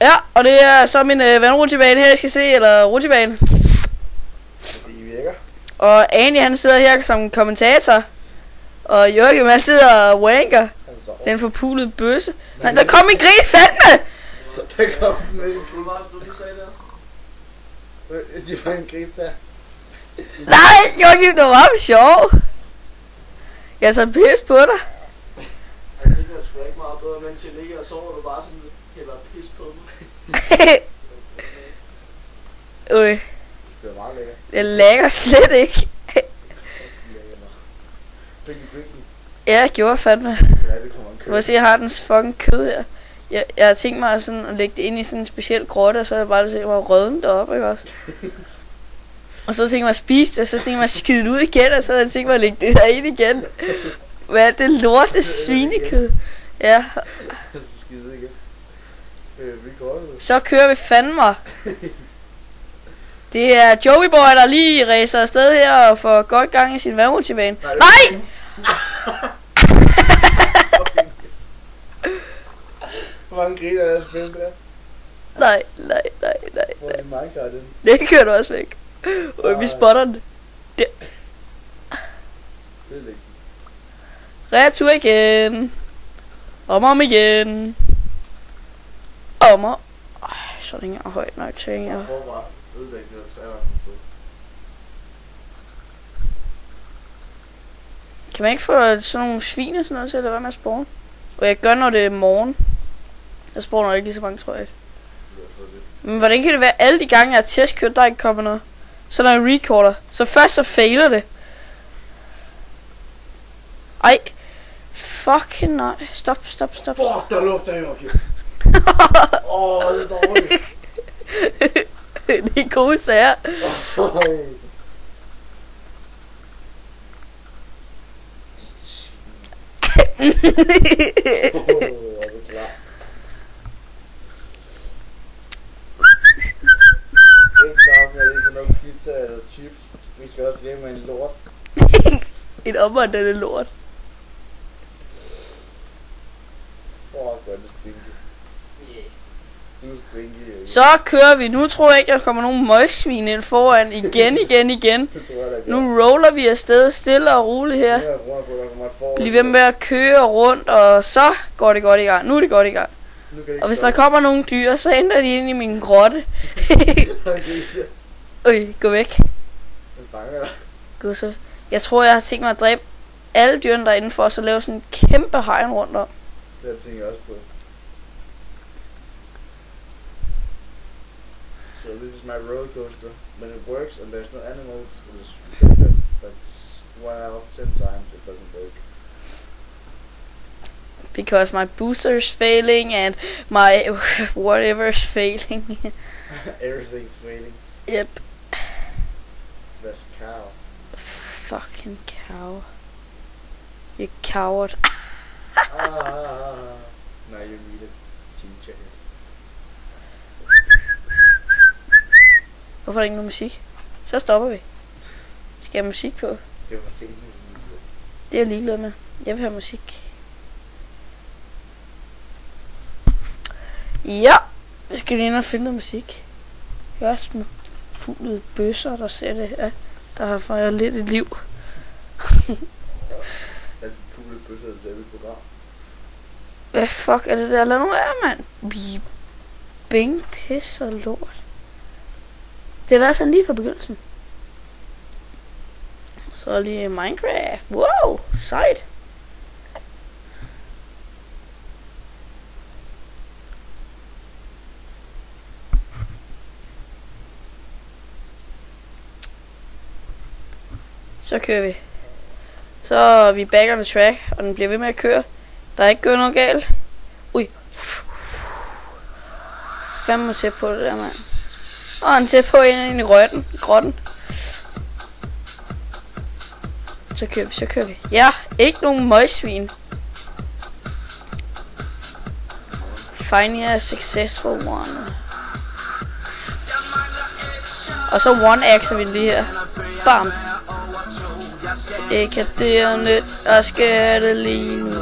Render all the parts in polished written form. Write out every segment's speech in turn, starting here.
Ja, og det er så min vandrutsjebane her, I skal se, eller rutsjebane. Det virker. Og Andy, han sidder her som kommentator. Og Jørgen, han sidder og wanker. Den forpulede bøsse. Nej, der kom en gris, fandme! Der kom med en Hvor meget du lige sagde der? Det var en gris der. Nej, Jørgen, det var sjov. Jeg så pis på dig. Jeg tænker sgu ikke meget bedre, mens jeg ligger og sover, du bare sådan hælder pis på mig. Ui, Det er meget lækkert. det lækker slet ikke. Ja, jeg gjorde fandme. Ja, det kommer en kød. Må jeg se, jeg har den fucking kød her. Jeg har tænkt mig sådan at lægge det ind i sådan en speciel grotte, og så er det bare at se, hvor røden deroppe, ikke også? Og så tænkte jeg mig at spise det, og så tænkte jeg mig at skide det ud igen, og så havde jeg tænkt mig at lægge det der ind igen. Hvad er det lorte svinekød? Ja, Så skide igen. Vi går det. så kører vi fandme. Det er Joey Boy, der lige racer afsted her og får godt gang i sin vandrutsjebane. Nej! Hvor mange griner er der spillet der? Nej. Hvor er Minecraft den? Det kører du også væk. Vi spotter den. Det er lækkert. Retur igen. Om igen. Så er det ikke engang højt nok til Jeg jeg. prøver bare at ødelægge det der træer. Kan man ikke få sådan nogle svin og sådan noget til at lade være med at spawne? Og jeg gør, når det er morgen. Jeg spawner ikke lige så mange, tror jeg ikke. Men hvordan kan det være, alle de gange jeg har testkørt, der ikke kommer noget? Så når jeg recorder, så først så failer det. Ej. Fucking nej. Stop. Fuck, der lugter jo, okay. Det er dårligt. Det er gode sager. Er du klar? Ikke bare med lige få noget pizza eller chips. Vi skal også glemme en lort. Et område, lort. Hvor er det stinky. Du er stinky. Så kører vi. Nu tror jeg ikke, der kommer nogen møgsvin ind foran. Igen. Det tror jeg, der gør. Nu roller vi afsted stille og roligt her. Nu er jeg på, der kommer et forår. Bliv ved med at køre rundt, og så går det godt i gang. Nu er det godt i gang. Nu kan det ikke Og hvis der stoppe. kommer nogle dyr, så ender de ind i min grotte. Gå væk. Den fanger dig. Gå så. Jeg tror, jeg har tænkt mig at dræbe alle dyrene derinde for, og så lave sådan en kæmpe hegn rundt om. Det tænker jeg også på. So this is my roller coaster. When it works and there's no animals, it is pretty good. But 1 out of 10 times it doesn't break. Because my booster is failing and my whatever is failing. Everything's failing. Yep. There's a cow. Fucking cow. You coward. Now you meet it. Ginger. Hvorfor er der ikke noget musik? Så stopper vi. Skal jeg have musik på? Det var sent. Det er jeg ligeglad med. Jeg vil have musik. Ja, vi skal lige ind og finde noget musik. Jeg er også med fuglede bøsser, der ser det her. Der har fejret lidt et liv. Alt fugle bøsser det selv program. Hvad fuck er det der? Lad nu være, mand. Bing, pis og lort. Det har været sådan lige fra begyndelsen. Så lige Minecraft. Wow, sejt. Så kører vi. Så er vi back on the track, og den bliver ved med at køre. Der er ikke gået noget galt. Ui. Fandme tæt på det der, mand. Og en tæt på ind i grotten. Så kører vi. Ja, ikke nogen møgsvin. Finding a successful one. Og så one-axer vi lige her. Bam. Ikke at det er net, og skal det lige nu.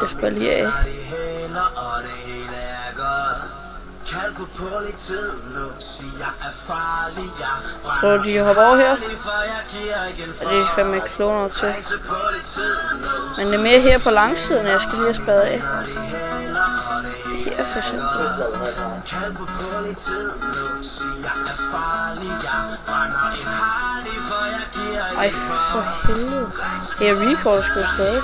Jeg skal bare lige af. Tror du, de hopper over her? Ja, det er fandme ikke kloge nok til. Men det er mere her på langsiden, jeg skal lige have spadet af. Her for eksempel. Ej, for helvede. Her recorder sgu stadig.